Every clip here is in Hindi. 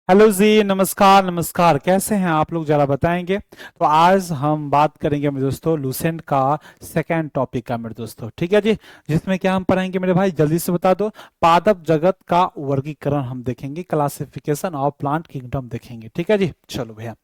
हेलो जी, नमस्कार नमस्कार। कैसे हैं आप लोग, जरा बताएंगे। तो आज हम बात करेंगे मेरे दोस्तों लूसेंट का सेकंड टॉपिक का मेरे दोस्तों, ठीक है जी। जिसमें क्या हम पढ़ेंगे मेरे भाई, जल्दी से बता दो। पादप जगत का वर्गीकरण हम देखेंगे, क्लासिफिकेशन ऑफ प्लांट किंगडम देखेंगे, ठीक है जी। चलो भैया,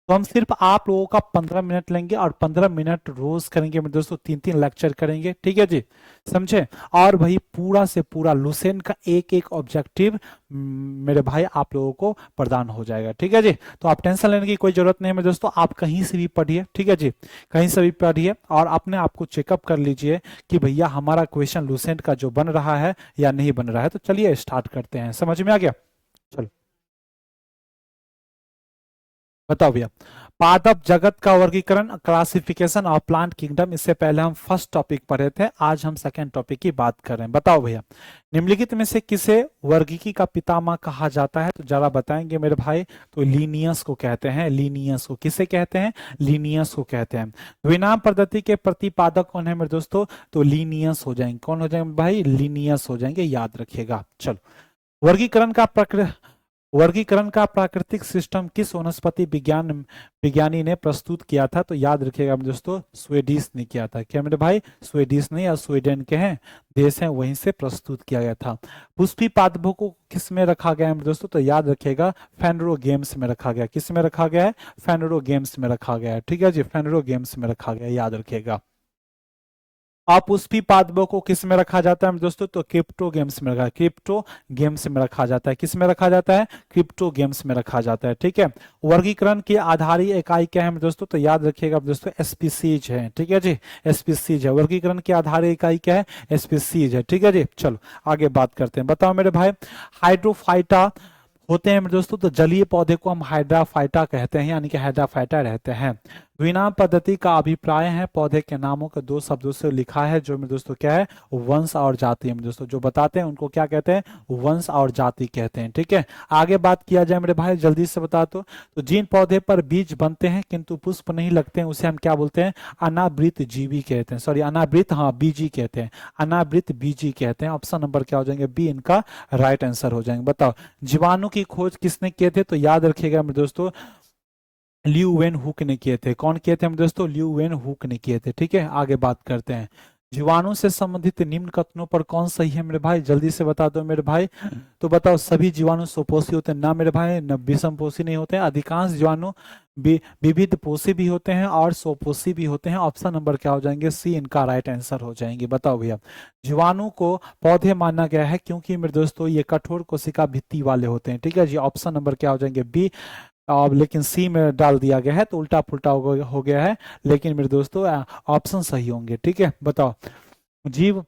तो हम सिर्फ आप लोगों का 15 मिनट लेंगे और 15 मिनट रोज करेंगे मेरे दोस्तों, 3 3 लेक्चर करेंगे, ठीक है जी। समझे। और वही पूरा से पूरा लूसेंट का एक एक ऑब्जेक्टिव मेरे भाई आप लोगों को प्रदान हो जाएगा, ठीक है जी। तो आप टेंशन लेने की कोई जरूरत नहीं है मेरे दोस्तों, आप कहीं से भी पढ़िए, ठीक है जी। कहीं से भी पढ़िए और अपने आप को चेकअप कर लीजिए कि भैया हमारा क्वेश्चन लूसेंट का जो बन रहा है या नहीं बन रहा है। तो चलिए स्टार्ट करते हैं, समझ में आ गया। चलो बताओ भैया। पादप जगत का वर्गीकरण, क्लासिफिकेशन ऑफ प्लांट किंगडम। इससे पहले हम फर्स्ट टॉपिक पढ़े थे, आज हम सेकंड टॉपिक की बात कर रहे हैं। बताओ भैया, निम्नलिखित में से किसे वर्गीकी का पितामह कहा जाता है? तो जरा बताएंगे मेरे भाई। तो लीनियस को कहते हैं, लीनियस को किसे कहते हैं? लीनियस को कहते हैं। द्विनाम पद्धति के प्रतिपादक कौन है मेरे दोस्तों? तो लीनियस हो जाएंगे। कौन हो जाएंगे भाई? लीनियस हो जाएंगे, याद रखिएगा। चलो, वर्गीकरण का प्रक्रिया, वर्गीकरण का प्राकृतिक सिस्टम किस वनस्पति विज्ञानी ने प्रस्तुत किया था? तो याद रखिएगा मेरे दोस्तों, स्वीडिश ने किया था। क्या मेरे भाई? स्वीडिश ने, या स्वीडन के हैं देश हैं, वहीं से प्रस्तुत किया गया था। पुष्पी पादपों को किस में रखा गया है मेरे दोस्तों? तो याद रखिएगा, फेनरो गेम्स में रखा गया। किस में रखा गया है? फेनरो गेम्स में रखा गया है, ठीक है जी। फेनरो गेम्स में रखा गया है, याद रखिएगा। अपुष्पी पादपों को किस में रखा जाता है दोस्तों? तो क्रिप्टो गेम्स में रखा, क्रिप्टो गेम्स में रखा जाता है। किस में रखा जाता है? क्रिप्टो गेम्स में रखा जाता है, ठीक है। वर्गीकरण की आधारी इकाई क्या है दोस्तों? तो याद रखिएगा दोस्तों, स्पीसीज है, ठीक है जी। स्पीसीज है। वर्गीकरण की आधारी इकाई क्या है? स्पीसीज है, ठीक है जी। चलो आगे बात करते हैं। बताओ मेरे भाई, हाइड्रोफाइटा होते हैं मेरे दोस्तों, तो जलीय पौधे को हम हाइड्राफाइटा कहते हैं, यानी कि हाइड्राफाइटा रहते हैं। द्विनाम पद्धति का अभिप्राय है पौधे के नामों को दो शब्दों से लिखा है, जो मेरे दोस्तों क्या है? वंश और जाति है मेरे दोस्तों। जो बताते हैं उनको क्या कहते हैं? वंश और जाति कहते हैं, ठीक है। आगे बात किया जाए मेरे भाई, जल्दी से बता दो। तो जिन पौधे पर बीज बनते हैं किंतु पुष्प नहीं लगते हैं, उसे हम क्या बोलते हैं? अनावृत जीवी कहते हैं। सॉरी, अनावृत, हाँ, बीजी कहते हैं। अनावृत बीजी कहते हैं। ऑप्शन नंबर क्या हो जाएंगे? बी इनका राइट आंसर हो जाएंगे। बताओ, जीवाणु की खोज किसने किए थे? तो याद रखिएगा मेरे दोस्तों, ल्यू वेन हुक ने किए थे। कौन किए थे हम दोस्तों? ल्यू वेन हुक ने किए थे, ठीक है। आगे बात करते हैं। जीवाणु से संबंधित निम्न कथनों पर कौन सही है मेरे भाई? जल्दी से बता दो मेरे भाई। तो बताओ, सभी जीवाणु स्वपोषी होते हैं? ना मेरे भाई, न विषम पोषी नहीं होते हैं। अधिकांश जीवाणु विविध पोषी भी होते हैं और स्वपोषी भी होते हैं। ऑप्शन नंबर क्या हो जाएंगे? सी इनका राइट आंसर हो जाएंगे। बताओ भैया, जीवाणु को पौधे माना गया है क्योंकि मेरे दोस्तों ये कठोर कोशिका भित्ति वाले होते हैं, ठीक है जी। ऑप्शन नंबर क्या हो जाएंगे? बी। अब लेकिन सी में डाल दिया गया है तो उल्टा पुल्टा हो गया है, लेकिन मेरे दोस्तों ऑप्शन सही होंगे, ठीक है। बताओ, जीव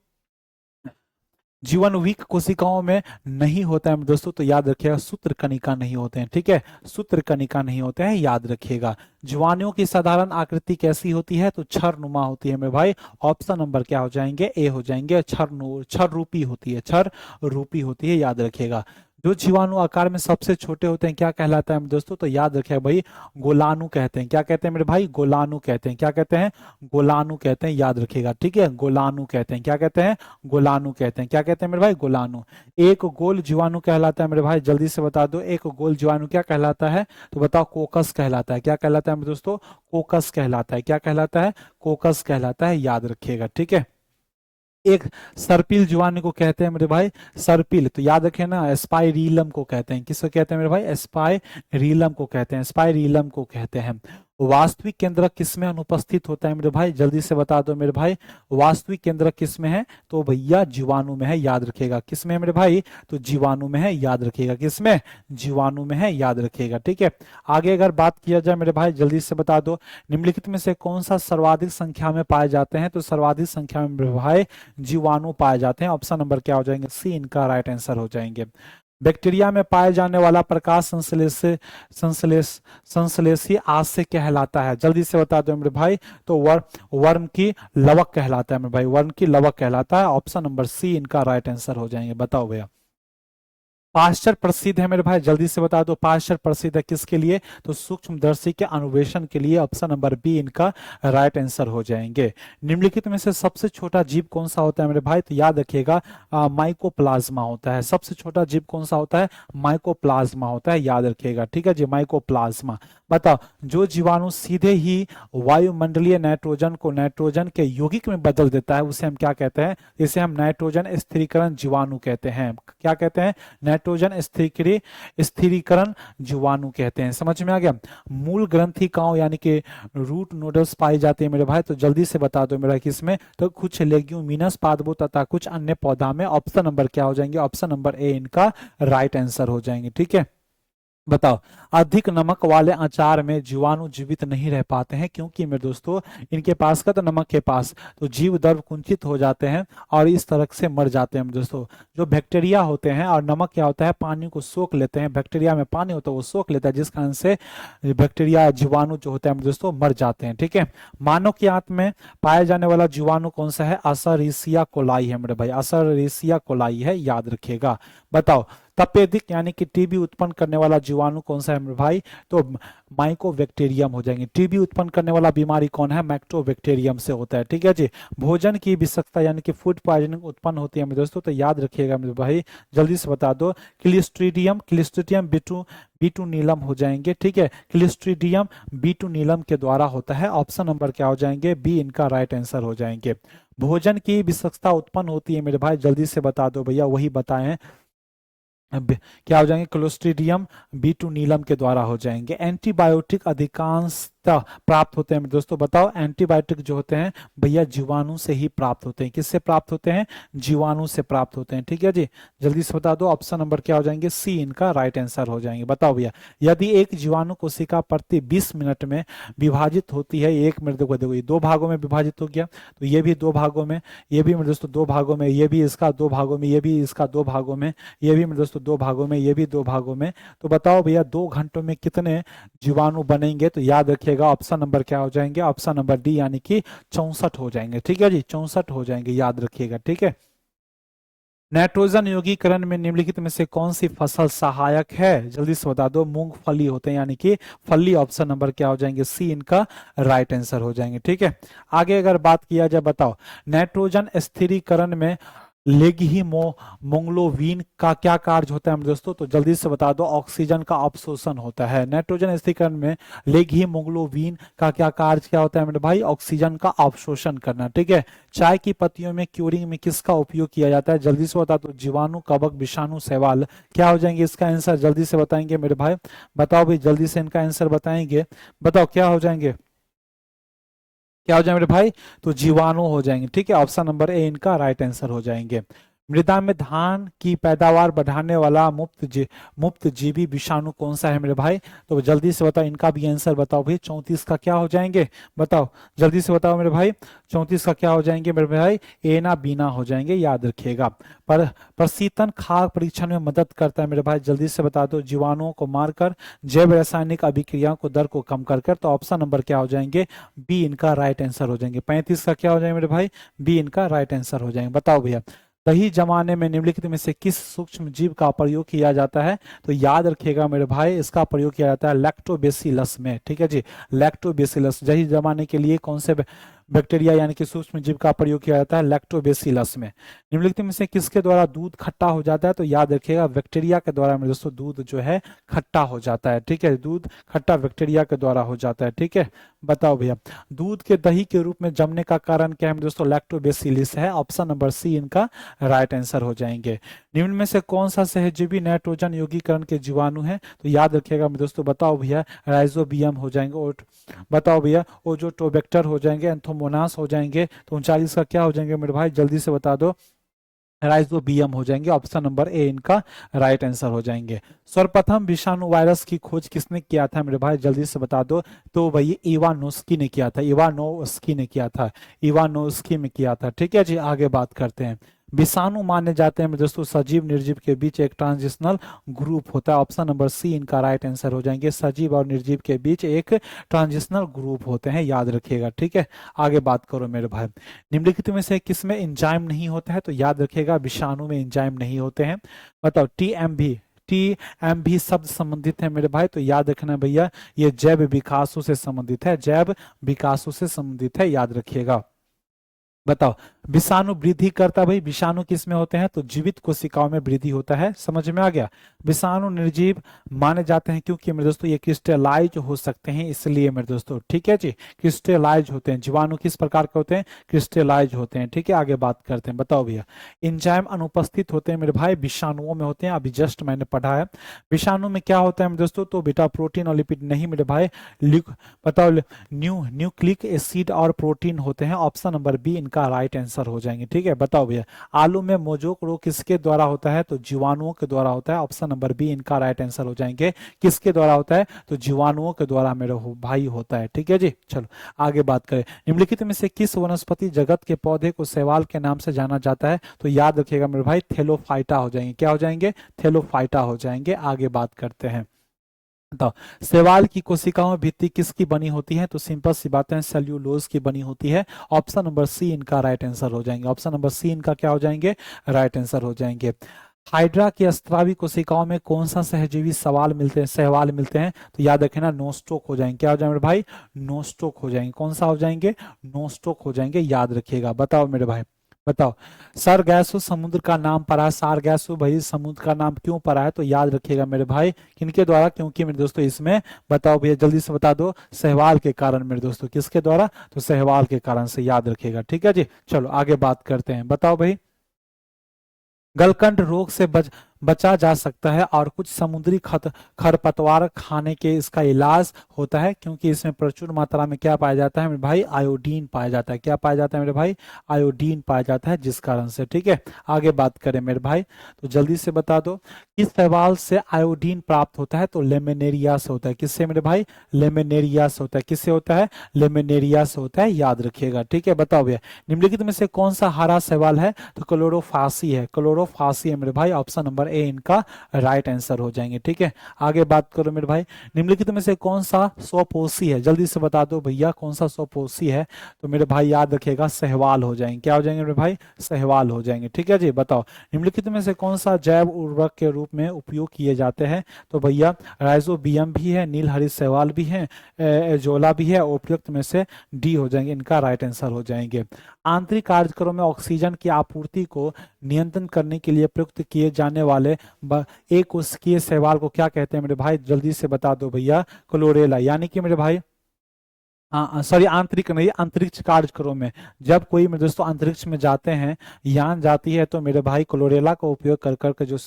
जीवन वीक कोशिकाओं में नहीं होता है मेरे दोस्तों, तो याद रखिएगा, सूत्र कणिका नहीं होते हैं, ठीक है। सूत्र कणिका नहीं होते हैं, याद रखिएगा। जीवाणुओं की साधारण आकृति कैसी होती है? तो क्षर नुमा होती है मेरे भाई। ऑप्शन नंबर क्या हो जाएंगे? ए हो जाएंगे। क्षर रूपी होती है, क्षर रूपी होती है, याद रखिएगा। जो जीवाणु आकार में सबसे छोटे होते हैं क्या कहलाता है दोस्तों? तो याद रखिएगा भाई, गोलाणु कहते हैं। क्या कहते हैं मेरे भाई? गोलाणु कहते हैं। क्या कहते हैं? गोलाणु कहते हैं, याद रखिएगा, ठीक है। गोलाणु कहते हैं। क्या कहते हैं? गोलाणु कहते हैं। क्या कहते हैं मेरे भाई? गोलाणु। एक गोल जीवाणु कहलाता है मेरे भाई, जल्दी से बता दो, एक गोल जीवाणु क्या कहलाता है? तो बताओ, कोकस कहलाता है। क्या कहलाता है मेरे दोस्तों? कोकस कहलाता है। क्या कहलाता है? कोकस कहलाता है, याद रखिएगा, ठीक है। एक सर्पिल जीवाणु को कहते हैं मेरे भाई, सर्पिल। तो याद रखें ना, स्पाइरीलम को कहते हैं। किसको कहते हैं मेरे भाई? स्पाइरीलम को कहते हैं, स्पाइरीलम को कहते हैं। वास्तविक केंद्रक किसमें अनुपस्थित होता है मेरे भाई? जल्दी से बता दो मेरे भाई, वास्तविक केंद्रक किसमें है? तो भैया जीवाणु में है, याद रखिएगा। किसमें है मेरे भाई? तो जीवाणु में है, याद रखिएगा। किसमें? जीवाणु में है, याद रखिएगा, ठीक है। आगे अगर बात किया जाए मेरे भाई, जल्दी से बता दो, निम्नलिखित में से कौन सा सर्वाधिक संख्या में पाए जाते हैं? तो सर्वाधिक संख्या में मेरे भाई जीवाणु पाए जाते हैं। ऑप्शन नंबर क्या हो जाएंगे? सी इनका राइट आंसर हो जाएंगे। बैक्टीरिया में पाए जाने वाला प्रकाश संश्लेषी आस्य कहलाता है। जल्दी से बता दो मेरे भाई। तो वर्म की लवक कहलाता है मेरे भाई, वर्म की लवक कहलाता है। ऑप्शन नंबर सी इनका राइट आंसर हो जाएंगे। बताओ भैया। पाश्चर प्रसिद्ध है मेरे भाई, जल्दी से बता दो पाश्चर प्रसिद्ध है किसके लिए, तो सूक्ष्मदर्शी के अन्वेषण के लिए। ऑप्शन नंबर बी इनका राइट आंसर हो जाएंगे। निम्नलिखित में से सबसे छोटा जीव कौन सा होता है मेरे भाई, तो याद रखिएगा माइकोप्लाज्मा होता है। सबसे छोटा जीव कौन सा होता है, माइकोप्लाज्मा होता है, याद रखिएगा। ठीक है जी, माइकोप्लाज्मा। बताओ, जो जीवाणु सीधे ही वायुमंडलीय नाइट्रोजन को नाइट्रोजन के यौगिक में बदल देता है उसे हम क्या कहते हैं, इसे हम नाइट्रोजन स्थिरीकरण जीवाणु कहते हैं। क्या कहते हैं, नाइट्रोजन स्थिरीकरण जीवाणु कहते हैं। समझ में आ गया। मूल ग्रंथिकाओं यानी कि रूट नोडल्स पाई जाती है मेरे भाई, तो जल्दी से बता दो मेरा किसमें, तो कुछ लेग्यूमिनस पादपों तथा कुछ अन्य पौधा में। ऑप्शन नंबर क्या हो जाएंगे, ऑप्शन नंबर ए इनका राइट आंसर हो जाएंगे। ठीक है, बताओ, अधिक नमक वाले अचार में जीवाणु जीवित नहीं रह पाते हैं क्योंकि मेरे दोस्तों इनके पास का तो नमक के पास तो जीव दर कुंठित हो जाते हैं और इस तरह से मर जाते हैं। दोस्तों जो बैक्टीरिया होते हैं, और नमक क्या होता है, पानी को सोख लेते हैं, बैक्टीरिया में पानी होता है वो सोख लेता है, जिस कारण से बैक्टीरिया जीवाणु जो होते हैं दोस्तों मर जाते हैं। ठीक है, मानव की आंत में पाया जाने वाला जीवाणु कौन सा है, असरीसिया कोलाई है मेरे भाई, असरीसिया कोलाई है, याद रखिएगा। बताओ, तपेदिक यानी कि टीबी उत्पन्न करने वाला जीवाणु कौन सा है मेरे भाई, तो माइकोबैक्टीरियम हो जाएंगे। टीबी उत्पन्न करने वाला बीमारी कौन है, मैक्टोबैक्टीरियम से होता है। ठीक है जी। भोजन की विषाक्तता यानी कि फूड पॉइजनिंग उत्पन्न होती है मेरे दोस्तों, तो याद रखिएगा मेरे भाई, जल्दी से बता दो, क्लिस्ट्रीडियम बीटू नीलम हो जाएंगे। ठीक है, क्लिस्ट्रीडियम बीटू नीलम के द्वारा होता है। ऑप्शन नंबर क्या हो जाएंगे, बी इनका राइट आंसर हो जाएंगे। भोजन की विषाक्तता उत्पन्न होती है मेरे भाई, जल्दी से बता दो भैया, वही बताएं। क्या हो जाएंगे, क्लोस्ट्रीडियम बीटू नीलम के द्वारा हो जाएंगे। एंटीबायोटिक अधिकांशतः प्राप्त होते हैं दोस्तों, बताओ, एंटीबायोटिक जो होते हैं भैया जीवाणु से ही प्राप्त होते हैं। किससे प्राप्त होते हैं, जीवाणु से प्राप्त होते हैं। ठीक है जी, जल्दी से बता दो, ऑप्शन नंबर क्या हो जाएंगे, सी इनका राइट आंसर हो जाएंगे। बताओ भैया, यदि एक जीवाणु कोशिका प्रति 20 मिनट में विभाजित होती है, 1 मिनट, देखो देखो ये 2 भागों में विभाजित हो गया, तो ये भी 2 भागों में, ये भी मेरे दोस्तों 2 भागों में, ये भी इसका 2 भागों में, ये भी इसका 2 भागों में, ये भी मेरे दोस्तों 2 भागों में, ये भी 2 भागों में। तो बताओ भैया 2 घंटों में कितने जीवाणु बनेंगे, तो याद रखिएगा ऑप्शन नंबर क्या हो जाएंगे, ऑप्शन नंबर डी यानी कि 64 हो जाएंगे। ठीक है जी, 64 हो जाएंगे, याद रखिएगा। ठीक है, नाइट्रोजन यौगीकरण में निम्नलिखित में से कौन सी फसल सहायक है, जल्दी से बता दो, मूंगफली होते हैं यानी कि फली। ऑप्शन नंबर क्या हो जाएंगे, सी इनका राइट आंसर हो जाएंगे। ठीक है, आगे अगर बात किया जाए, बताओ, नाइट्रोजन स्थिरीकरण में लेगहीमोग्लोबिन का क्या कार्य होता है दोस्तों, तो जल्दी से बता दो, ऑक्सीजन का अवशोषण होता है। नाइट्रोजन स्थिरीकरण में लेगहीमोग्लोबिन का क्या कार्य क्या होता है मेरे भाई, ऑक्सीजन का अवशोषण करना। ठीक है, चाय की पत्तियों में क्यूरिंग में किसका उपयोग किया जाता है, जल्दी से बता दो, जीवाणु, कवक, विषाणु, शैवाल। क्या हो जाएंगे इसका आंसर, जल्दी से बताएंगे मेरे भाई, बताओ भाई, जल्दी से इनका आंसर बताएंगे, बताओ क्या हो जाएंगे, क्या हो जाएंगे मेरे भाई, तो जीवाणु हो जाएंगे। ठीक है, ऑप्शन नंबर ए इनका राइट आंसर हो जाएंगे। मृदा में धान की पैदावार बढ़ाने वाला मुक्त जीवी विषाणु कौन सा है मेरे भाई, तो जल्दी से बताओ, इनका भी आंसर बताओ भाई। 34 का क्या हो जाएंगे, बताओ, जल्दी से बताओ मेरे भाई, 34 का क्या हो जाएंगे मेरे भाई, ए ना बीना हो जाएंगे, याद रखिएगा। पर प्रशीतन खाद्य परीक्षण में मदद करता है मेरे भाई, जल्दी से बता दो, जीवाणुओं को मारकर जैव रासायनिक अभिक्रियाओं को दर को कम कर, तो ऑप्शन नंबर क्या हो जाएंगे, बी इनका राइट आंसर हो जाएंगे। 35 का क्या हो जाएंगे मेरे भाई, बी इनका राइट आंसर हो जाएंगे। बताओ भैया, दही जमाने में निम्नलिखित में से किस सूक्ष्म जीव का प्रयोग किया जाता है, तो याद रखिएगा मेरे भाई, इसका प्रयोग किया जाता है लैक्टोबैसिलस में। ठीक है जी, लैक्टोबैसिलस, दही जमाने के लिए कौन से बैक्टीरिया यानी कि सूक्ष्म जीव का प्रयोग किया जाता है, लैक्टोबैसिलस में। निम्नलिखित में से किसके द्वारा दूध खट्टा हो जाता है, तो याद रखिएगा बैक्टीरिया के द्वारा मेरे दोस्तों दूध जो है खट्टा हो जाता है। ठीक है, दूध खट्टा बैक्टीरिया के द्वारा हो जाता है। ठीक है, बताओ भैया, दूध के दही के रूप में जमने का कारण क्या है मेरे दोस्तों, लैक्टोबैसिलस है। ऑप्शन नंबर सी इनका राइट आंसर हो जाएंगे। निम्न में से कौन सा सहजीवी नाइट्रोजन यौगीकरण के जीवाणु है, तो याद रखिएगा मेरे दोस्तों, बताओ भैया, राइजोबियम हो जाएंगे, और बताओ भैया, ओजोटोबैक्टर हो जाएंगे, एंथोमोनास हो जाएंगे, तो 39 का क्या हो जाएंगे मेरे भाई, जल्दी से बता दो, राइजोबियम हो जाएंगे। ऑप्शन नंबर ए इनका राइट आंसर हो जाएंगे। सर्वप्रथम विषाणु वायरस की खोज किसने किया था मेरे भाई, जल्दी से बता दो, तो भाई इवानोस्की ने किया था, इवानोस्की ने किया था, इवानोस्की में किया था। ठीक है जी, आगे बात करते हैं। विषाणु माने जाते हैं दोस्तों सजीव निर्जीव के बीच एक ट्रांजिशनल ग्रुप होता है। ऑप्शन नंबर सी इनका राइट आंसर हो जाएंगे। सजीव और निर्जीव के बीच एक ट्रांजिशनल ग्रुप होते हैं, याद रखिएगा। ठीक है, आगे बात करो मेरे भाई। निम्नलिखित में से किसमें एंजाइम नहीं होता है? तो याद रखिएगा विषाणु में एंजाइम नहीं होते हैं। बताओ टीएमबी शब्द संबंधित है मेरे भाई, तो याद रखना भैया ये जैव विकासों से संबंधित है, जैव विकासों से संबंधित है, याद रखिएगा। बताओ विषाणु वृद्धि करता, भाई विषाणु किस में होते हैं? तो जीवित कोशिकाओं में वृद्धि होता है, समझ में आ गया। विषाणु निर्जीव माने जाते हैं क्योंकि मेरे दोस्तों ये क्रिस्टलाइज हो सकते हैं, इसलिए मेरे दोस्तों। ठीक है जी, क्रिस्टलाइज होते हैं। जीवाणु किस प्रकार के होते हैं? क्रिस्टलाइज होते हैं। ठीक है, आगे बात करते हैं। बताओ भैया एंजाइम अनुपस्थित होते हैं मेरे भाई, विषाणुओं में होते हैं, अभी जस्ट मैंने पढ़ा है। विषाणु में क्या होता है मेरे दोस्तों? तो बेटा प्रोटीन और लिपिड नहीं मेरे भाई, बताओ न्यूक्लिक एसिड और प्रोटीन होते हैं। ऑप्शन नंबर बी इनका राइट आंसर हो जाएंगे। ठीक है, बताओ भैया आलू में मोजोक रोग किसके द्वारा होता है? तो जीवाणुओं के द्वारा होता है। ऑप्शन नंबर बी इनका राइट आंसर हो जाएंगे। किसके द्वारा होता है? तो जीवाणुओं के द्वारा मेरे भाई होता है। ठीक है जी, चलो आगे बात करें। निम्नलिखित में से किस वनस्पति जगत के पौधे को शैवाल के नाम से जाना जाता है? तो याद रखिएगा मेरे भाई थेलोफाइटा हो जाएंगे। क्या हो जाएंगे? थेलोफाइटा हो जाएंगे। आगे बात करते हैं। तो शैवाल की कोशिकाओं में भित्ति किसकी बनी होती है? तो सिंपल सी बात है सेल्यूलोज की बनी होती है। ऑप्शन नंबर सी इनका राइट आंसर हो जाएंगे। ऑप्शन नंबर सी इनका क्या हो जाएंगे? राइट आंसर हो जाएंगे। हाइड्रा की स्त्रावी कोशिकाओं में कौन सा सहजीवी शैवाल मिलते हैं? तो याद रखें ना नोस्टोक हो जाएंगे। क्या हो जाएंगे मेरे भाई? नोस्टोक हो जाएंगे। कौन सा हो जाएंगे? नोस्टोक हो जाएंगे, याद रखिएगा। बताओ मेरे भाई, बताओ सारगैसो समुद्र का नाम पड़ा है। सारगैसो भाई समुद्र का नाम क्यों पड़ा है? तो याद रखिएगा मेरे भाई किनके द्वारा? क्योंकि मेरे दोस्तों इसमें, बताओ भैया जल्दी से बता दो, शैवाल के कारण मेरे दोस्तों। किसके द्वारा? तो शैवाल के कारण से, याद रखिएगा। ठीक है जी, चलो आगे बात करते हैं। बताओ भाई गलकंड रोग से बचा जा सकता है और कुछ समुद्री खरपतवार खाने के इसका इलाज होता है, क्योंकि इसमें प्रचुर मात्रा में क्या पाया जाता है मेरे भाई? आयोडीन पाया जाता है। क्या पाया जाता है मेरे भाई? आयोडीन पाया जाता है, जिस कारण से। ठीक है, आगे बात करें मेरे भाई, तो जल्दी से बता दो किस शैवाल से आयोडीन प्राप्त होता है? तो लेमिनेरिया से होता है। किससे मेरे भाई? लेमिनेरिया से होता है। किससे होता है? लेमिनेरिया से होता है, याद रखिएगा। ठीक है, बताओ भैया निम्नलिखित में से कौन सा हरा शैवाल है? तो क्लोरोफासी है। क्लोरोफासी है मेरे भाई। ऑप्शन नंबर ए इनका राइट आंसर हो जाएंगे। ठीक है, आगे बात करो मेरे भाई निम्नलिखित में से कौन सा स्वपोषी है? जल्दी से बता दो भैया कौन सा स्वपोषी है? तो मेरे भाई याद रखिएगा शैवाल हो जाएंगे। क्या हो जाएंगे मेरे भाई? शैवाल हो जाएंगे। ठीक है जी, बताओ निम्नलिखित में से कौन सा जैव उर्वरक के रूप में उपयोग किए जाते हैं? तो भैया राइजोबियम भी है, नीलहरित शैवाल भी है, एजोला भी है। उपयुक्त में से डी हो जाएंगे, इनका राइट आंसर हो जाएंगे। आंतरिक कार्यक्रम में ऑक्सीजन की आपूर्ति को नियंत्रण करने के लिए प्रयुक्त किए जाने वाले एक कोशिकीय शैवाल को क्या कहते हैं मेरे भाई? जल्दी से बता दो भैया। क्लोरेला, यानी कि मेरे भाई सॉरी आंतरिक नहीं, अंतरिक्ष कार्यक्रम में जब कोई मेरे दोस्तों अंतरिक्ष में जाते हैं, यान जाती है, तो मेरे भाई क्लोरेला का उपयोग कर करके जो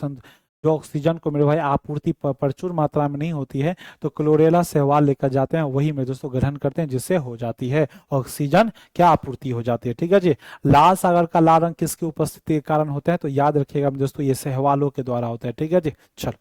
ऑक्सीजन को मेरे भाई आपूर्ति प्रचुर मात्रा में नहीं होती है, तो क्लोरेला शैवाल लेकर जाते हैं, वही मेरे दोस्तों ग्रहण करते हैं, जिससे हो जाती है ऑक्सीजन क्या आपूर्ति हो जाती है। ठीक है जी, लाल सागर का लाल रंग किसकी उपस्थिति के कारण होता है? तो याद रखिएगा मेरे दोस्तों ये शैवालों के द्वारा होता है। ठीक है जी, चलो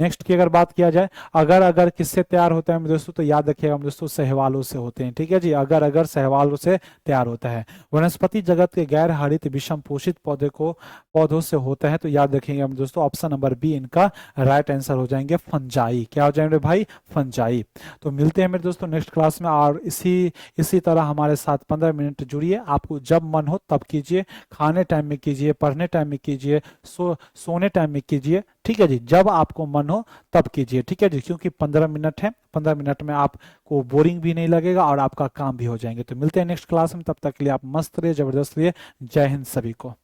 नेक्स्ट की अगर बात किया जाए, अगर अगर किससे तैयार होता है मेरे दोस्तों? तो याद रखिएगा मेरे दोस्तों शैवालों से होते हैं। ठीक है जी, अगर अगर शैवालों से तैयार होता है। वनस्पति जगत के गैर हरित विषम पोषित पौधों से होता है, तो याद रखेंगे मेरे दोस्तों ऑप्शन नंबर बी इनका राइट आंसर हो जाएंगे फंजाई। क्या हो जाएंगे भाई? फंजाई। तो मिलते हैं मेरे दोस्तों नेक्स्ट क्लास में, और इसी तरह हमारे साथ 15 मिनट जुड़िए। आपको जब मन हो तब कीजिए, खाने टाइम में कीजिए, पढ़ने टाइम में कीजिए, सोने टाइम में कीजिए। ठीक है जी, जब आपको मन हो तब कीजिए। ठीक है जी, क्योंकि 15 मिनट है, 15 मिनट में आपको बोरिंग भी नहीं लगेगा और आपका काम भी हो जाएंगे। तो मिलते हैं नेक्स्ट क्लास में, तब तक के लिए आप मस्त रहिए, जबरदस्त रहिए। जय हिंद सभी को।